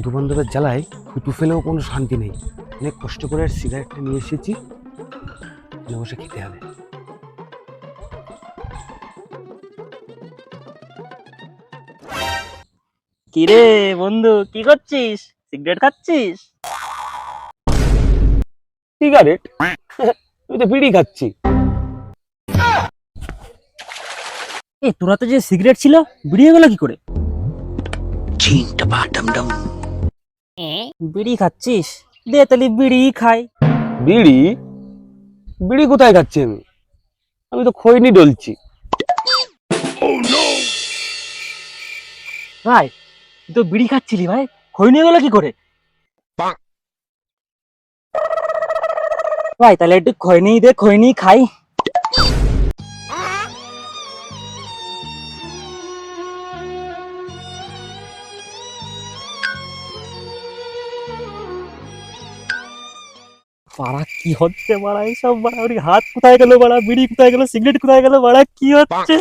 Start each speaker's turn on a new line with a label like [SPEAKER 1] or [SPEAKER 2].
[SPEAKER 1] বন্ধু বান্ধবের জ্বালায় থুতু ফেলেও কোনো শান্তি নেই। অনেক কষ্ট করে সিগারেটটা নিয়ে এসেছি, বসে খেতে হবে।
[SPEAKER 2] কিরে বন্ধু, কি করছিস? সিগারেট খাচ্ছিস?
[SPEAKER 1] সিগারেট? আমি তো বিড়ি খাচ্ছি।
[SPEAKER 2] তোরা তো যে সিগারেট ছিল, বিড়ি হয়ে গেল কি করে? বিড়ি খাচ্ছিস? দে তাহলে বিড়ি খাই।
[SPEAKER 1] বিড়ি? বিড়ি কোথায় খাচ্ছি আমি? আমি তো খৈনি ডলছি।
[SPEAKER 2] ভাই, তুই তো বিড়ি খাচ্ছিলি ভাই, খৈনি হয়ে গেল কি করে? ভাই তাহলে একটু খৈনি দে, খৈনি খাই। বাড়া কি হচ্ছে বাড়া, এইসব বাড়া ওর হাত কোথায় গেল, বাড়া বিড়ি কোথায় গেল, সিগারেট কোথায় গেল, বাড়া কি হচ্ছে?